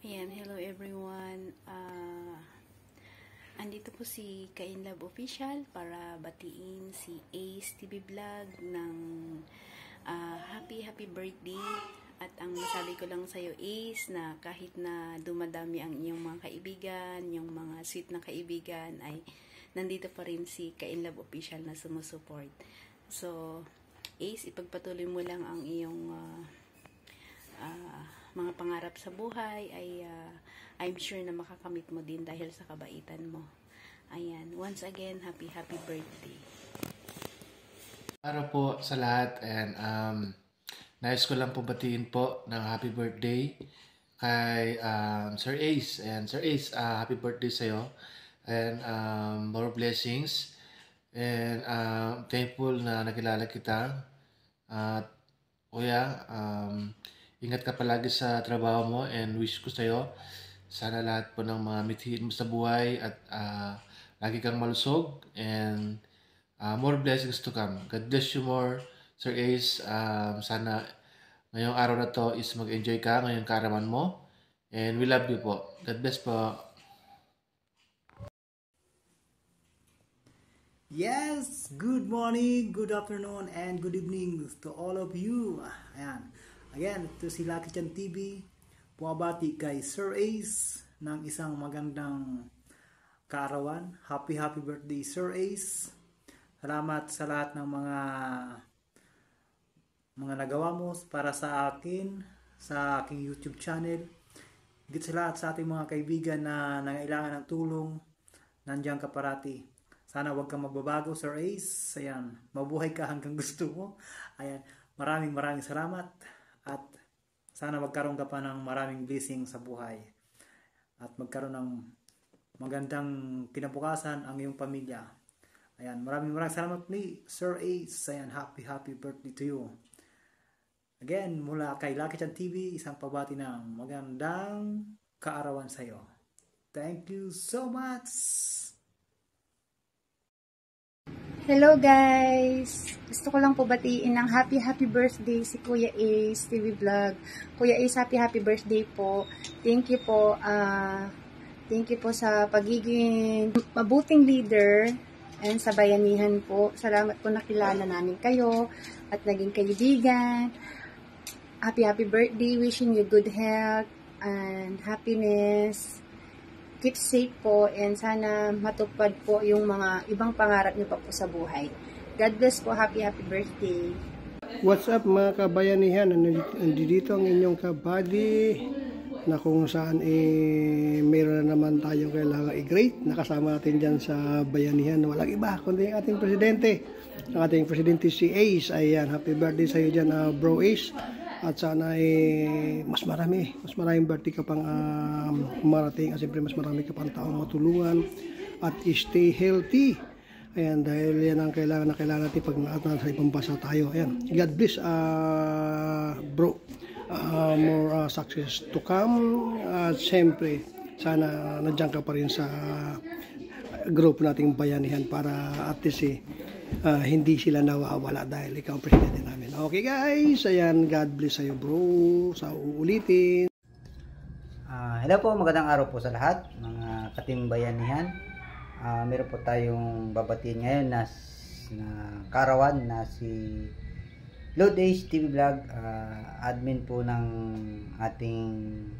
Ayan, hello everyone. Andito po si Kainlove Official para batiin si Ace TV Vlog ng happy birthday. At ang masabi ko lang sa'yo Ace na kahit na dumadami ang iyong mga kaibigan, yung mga sweet na kaibigan, ay nandito pa rin si Kainlove Official na sumusuport. So, Ace, ipagpatuloy mo lang ang iyong mga pangarap sa buhay ay I'm sure na makakamit mo din dahil sa kabaitan mo. Ayan, once again, happy birthday. Araw po sa lahat, and nais ko lang po batiin po ng happy birthday kay Sir Ace. And Sir Ace, happy birthday sa'yo, and more blessings, and thankful na nakilala kita. At kuya, ingat ka palagi sa trabaho mo, and wish ko sa'yo sana lahat po ng mga mithiin mo sa buhay at lagi kang malusog, and more blessings to come. God bless you more, Sir Ace. Sana ngayong araw na to is mag-enjoy ka ngayong kaarawan mo, and we love you po. God bless po. Yes, good morning, good afternoon, and good evening to all of you. Ayan. Again, ito si Lucky Chan TV. Pumabati kay Sir Ace ng isang magandang kaarawan. Happy birthday, Sir Ace. Salamat sa lahat ng mga nagawa mo para sa akin, sa aking YouTube channel. Higit sa lahat sa ating mga kaibigan na nangailangan ng tulong, nandiyan ka parati. Sana huwag kang magbabago, Sir Ace. Ayan, mabuhay ka hanggang gusto mo. Ayan, maraming salamat. At sana magkaroon ka pa ng maraming blessing sa buhay. At magkaroon ng magandang kinabukasan ang iyong pamilya. Ayan, maraming salamat ni Sir Ace. Ayan, happy birthday to you. Again, mula kay Lucky Chan TV, isang pabati ng magandang kaarawan sa iyo. Thank you so much! Hello guys! Gusto ko lang po batiin ng happy birthday si Kuya Ace TV Vlog. Kuya Ace, happy birthday po. Thank you po. Thank you po sa pagiging mabuting leader and sa bayanihan po. Salamat po nakilala namin kayo at naging kaibigan. Happy birthday. Wishing you good health and happiness. Keep safe po, and sana matupad po yung mga ibang pangarap niyo pa po sa buhay. God bless po. Happy birthday. What's up mga kabayanihan? Nandito ang inyong kabady na kung saan mayroon na naman tayong kailangan i-great. Nakasama natin dyan sa bayanihan. Walang iba kundi ang ating presidente. Ang ating presidente si Ace. Ayan, happy birthday sa iyo dyan, bro Ace. At sana mas maraming birthday ka pang marating. At siyempre mas marami ka pang taong matulungan. At stay healthy. Ayan, dahil yan ang kailangan natin pag nasa ibang bansa tayo. Ayan, God bless bro. More success to come. At siyempre sana nandiyan ka pa rin sa group nating bayanihan para at least hindi sila nawawala dahil ikaw ang presidente namin. Okay guys, ayan, God bless sa'yo bro, sa uulitin. Hello po, magandang araw po sa lahat, mga katimbayanihan. Meron po tayong babatiin ngayon na kaarawan na si Lord Ace TV Vlog, admin po ng ating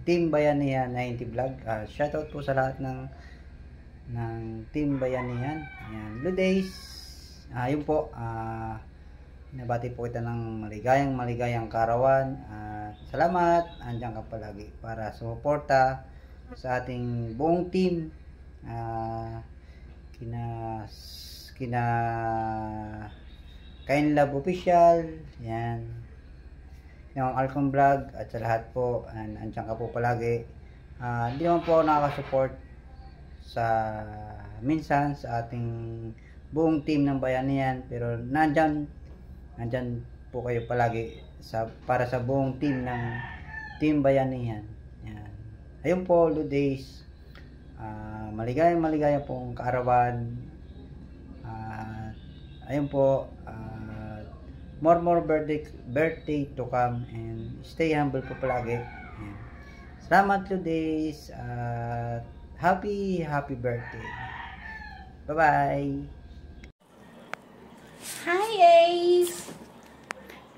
Team Bayanihan 90 Vlog. Shoutout po sa lahat ng Team Bayanihan. Ayan, Lord Ace, yun po, nabati po kita ng maligayang kaarawan. Salamat, andyan ka palagi para sumuporta sa ating buong team. Kina Kainlove Official, yan, yung Alcon Vlog, at sa lahat po, andyan ka po palagi. Hindi naman po ako nakaka-support sa minsan sa ating buong team ng bayanihan, pero nandyan po kayo palagi para sa buong team ng Team Bayanihan. Yan. Ayun po, Lord Ace, maligayang pong kaarawan. Ayun po, more birthday to come, and stay humble po palagi. Yan. Salamat Ludes at happy birthday. Bye-bye. Hi Ace!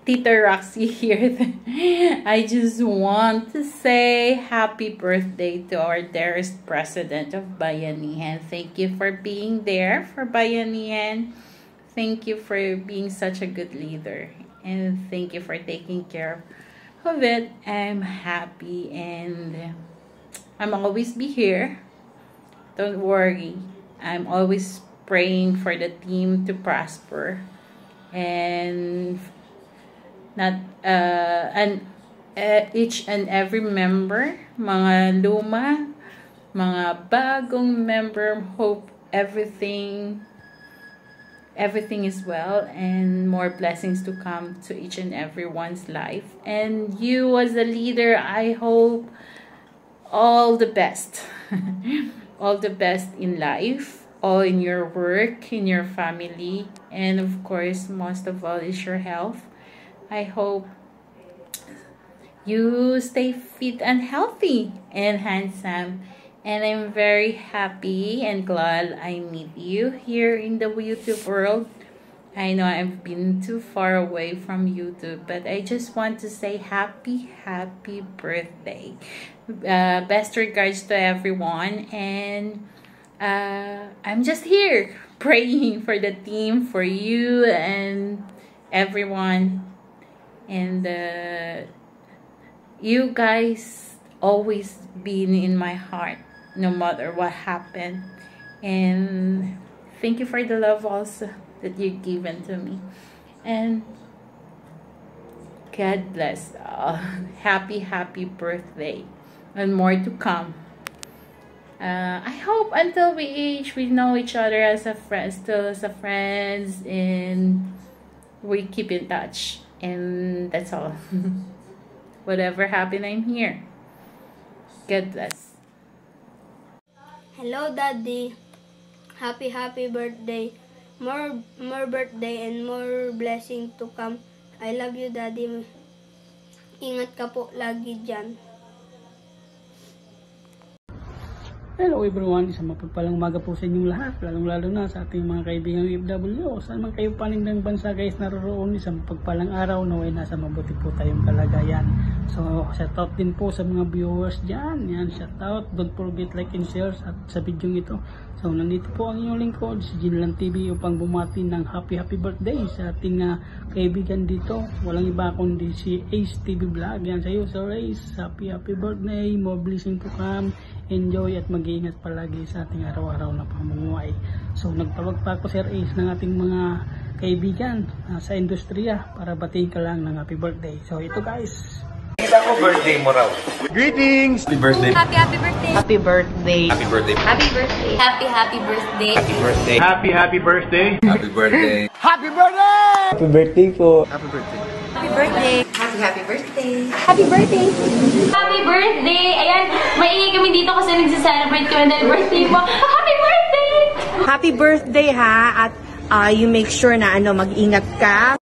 Tita Roxy here. I just want to say happy birthday to our dearest president of Bayanihan. Thank you for being there for Bayanihan. Thank you for being such a good leader. And thank you for taking care of it. I'm happy and I'm always be here. Don't worry. I'm always praying for the team to prosper and each and every member, mga luma, mga bagong member, hope everything is well and more blessings to come to each and everyone's life. And you as a leader, I hope all the best. All the best in life, all in your work, in your family, and of course, most of all is your health. I hope you stay fit and healthy and handsome. And I'm very happy and glad I meet you here in the YouTube world. I know I've been too far away from YouTube, but I just want to say happy birthday. Best regards to everyone, and I'm just here praying for the team, for you and everyone, and you guys always been in my heart no matter what happened. And thank you for the love also that you've given to me, and God bless. Happy birthday and more to come. I hope until we age, we know each other as a friend, still as a friends, and we keep in touch, and that's all. Whatever happened, I'm here. God bless. Hello, Daddy. Happy birthday. More birthday and more blessing to come. I love you, Daddy. Ingat ka po lagi dyan. Hello everyone, isang mapagpalang umaga po sa inyong lahat, lalong-lalo na sa ating mga kaibigang OFW. Saan man kayo paning ng bansa guys naroroon, isang mapagpalang araw, naway nasa mabuti po tayong kalagayan. So, shout out din po sa mga viewers dyan. Yan, shout out. Don't forget like and share sa video ito. So, nandito po ang inyong lingkod, si Jinlan TV, upang bumati ng happy birthday sa ating kaibigan dito. Walang iba kundi si Ace TV Vlog. Yan sa iyo, Sir Ace. Happy birthday. More blessing to come. Enjoy at mag-iingat palagi sa ating araw-araw na pamumuhay. So, nagtawag pa ako, Sir Ace, ng ating mga kaibigan sa industriya para batiin ka lang ng happy birthday. So, ito guys. Kita ko birthday mo raw. Greetings! Happy birthday. Happy birthday. Happy birthday. Happy birthday. Happy birthday. Happy birthday. Happy birthday. Happy birthday. Happy birthday. Happy birthday! Happy birthday po. Happy birthday. Happy birthday. Happy birthday. Happy birthday. Happy birthday. Ayan, maingay kami dito kasi nagse-celebrate kami dahil birthday mo. Happy birthday! Happy birthday ha, at you make sure na mag-ingat ka